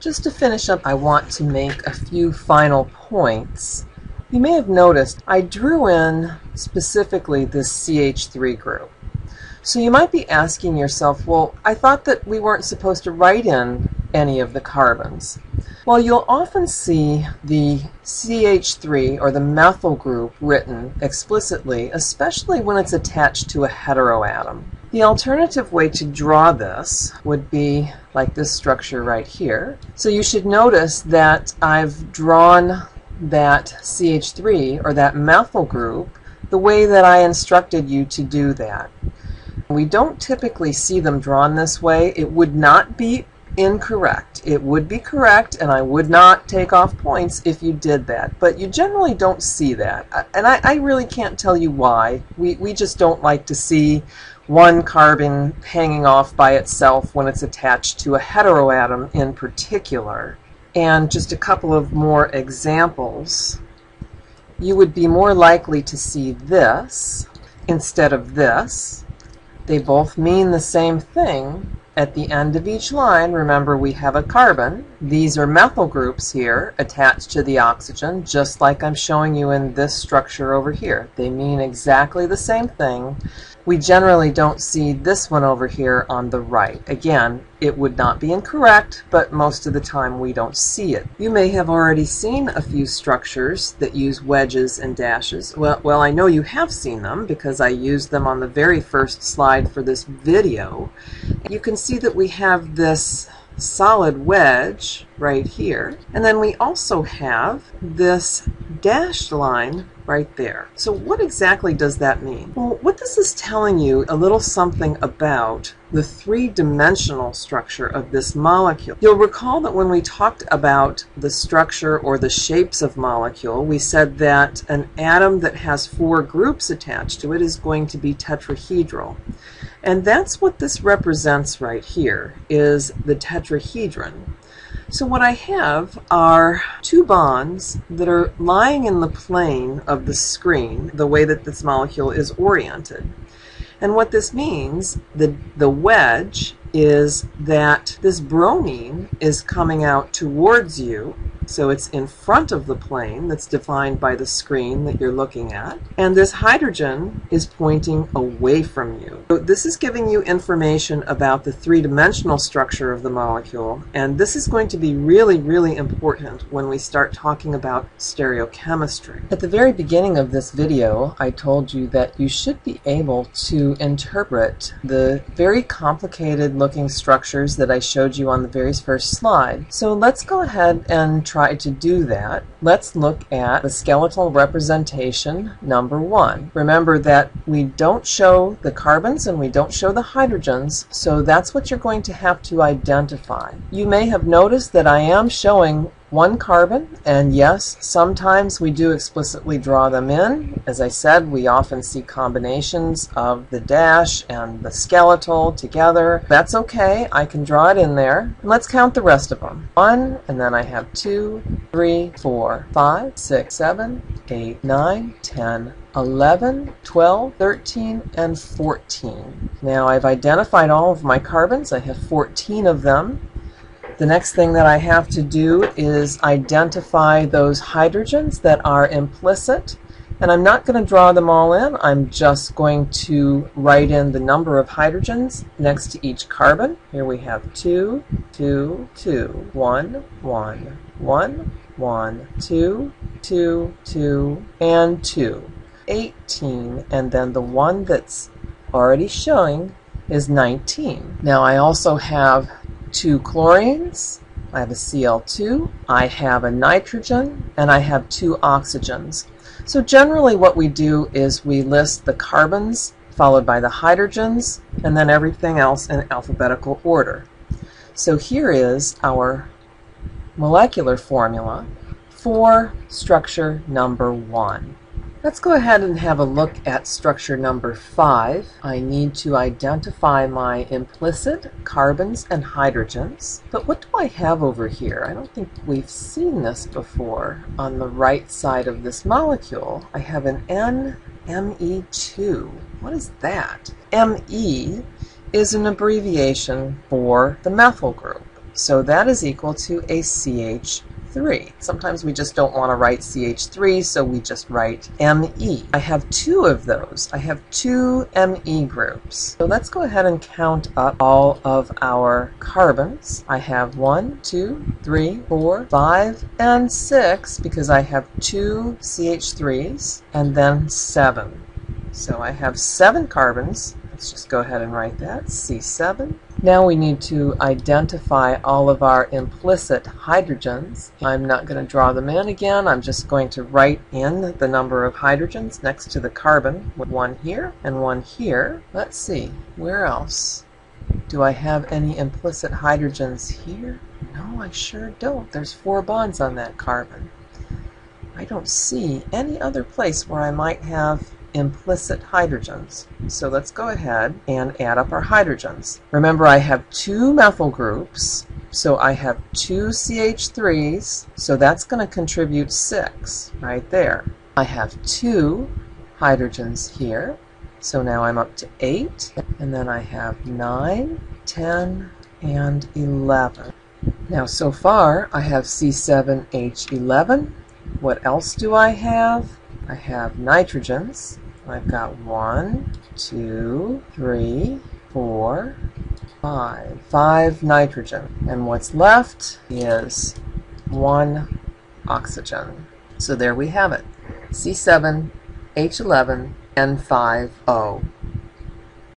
Just to finish up, I want to make a few final points. You may have noticed I drew in specifically this CH3 group. So you might be asking yourself, well, I thought that we weren't supposed to write in any of the carbons. Well, you'll often see the CH3 or the methyl group written explicitly, especially when it's attached to a heteroatom. The alternative way to draw this would be like this structure right here. So you should notice that I've drawn that CH3 or that methyl group the way that I instructed you to do that. We don't typically see them drawn this way. It would not be incorrect. It would be correct, and I would not take off points if you did that. But you generally don't see that. And I really can't tell you why. We just don't like to see one carbon hanging off by itself when it's attached to a heteroatom in particular. And just a couple of more examples. You would be more likely to see this instead of this. They both mean the same thing. At the end of each line, remember we have a carbon. These are methyl groups here attached to the oxygen, just like I'm showing you in this structure over here. They mean exactly the same thing. We generally don't see this one over here on the right. Again, it would not be incorrect, but most of the time we don't see it. You may have already seen a few structures that use wedges and dashes. Well, I know you have seen them because I used them on the very first slide for this video. You can see that we have this solid wedge right here, and then we also have this dashed line right there. So what exactly does that mean? Well, what this is telling you a little something about the three-dimensional structure of this molecule. You'll recall that when we talked about the structure or the shapes of molecule, we said that an atom that has 4 groups attached to it is going to be tetrahedral. And that's what this represents right here, is the tetrahedron. So what I have are 2 bonds that are lying in the plane of the screen, the way that this molecule is oriented. And what this means, the wedge, is that this bromine is coming out towards you, so it's in front of the plane that's defined by the screen that you're looking at, and this hydrogen is pointing away from you. So this is giving you information about the three-dimensional structure of the molecule, and this is going to be really, really important when we start talking about stereochemistry. At the very beginning of this video, I told you that you should be able to interpret the very complicated looking structures that I showed you on the very first slide. So let's go ahead and try to do that. Let's look at the skeletal representation number 1. Remember that we don't show the carbons and we don't show the hydrogens, so that's what you're going to have to identify. You may have noticed that I am showing 1 carbon, and yes, sometimes we do explicitly draw them in. As I said, we often see combinations of the dash and the skeletal together. That's okay, I can draw it in there. Let's count the rest of them. 1, and then I have 2, 3, 4, 5, 6, 7, 8, 9, 10, 11, 12, 13, and 14. Now I've identified all of my carbons. I have 14 of them. The next thing that I have to do is identify those hydrogens that are implicit, and I'm not going to draw them all in. I'm just going to write in the number of hydrogens next to each carbon. Here we have 2, 2, 2, 1, 1, 1, 1, 2, 2, 2, and 2. 18, and then the one that's already showing is 19. Now I also have 2 chlorines, I have a Cl2, I have a nitrogen, and I have 2 oxygens. So generally what we do is we list the carbons followed by the hydrogens and then everything else in alphabetical order. So here is our molecular formula for structure number 1. Let's go ahead and have a look at structure number 5. I need to identify my implicit carbons and hydrogens. But what do I have over here? I don't think we've seen this before. On the right side of this molecule, I have an NME2. What is that? ME is an abbreviation for the methyl group. So that is equal to a CH3. Sometimes we just don't want to write CH3, so we just write Me. I have two of those. I have two Me groups. So let's go ahead and count up all of our carbons. I have 1, 2, 3, 4, 5, and 6 because I have two CH3s, and then 7. So I have 7 carbons. Let's just go ahead and write that, C7. Now we need to identify all of our implicit hydrogens. I'm not going to draw them in again. I'm just going to write in the number of hydrogens next to the carbon, with one here and one here. Let's see, where else? Do I have any implicit hydrogens here? No, I sure don't. There's 4 bonds on that carbon. I don't see any other place where I might have implicit hydrogens. So let's go ahead and add up our hydrogens. Remember, I have 2 methyl groups, so I have 2 CH3s, so that's going to contribute 6 right there. I have 2 hydrogens here, so now I'm up to 8, and then I have 9, 10, and 11. Now so far I have C7H11. What else do I have? I have nitrogens. I've got 1, 2, 3, 4, 5. 5 nitrogen. And what's left is 1 oxygen. So there we have it. C7H11N5O.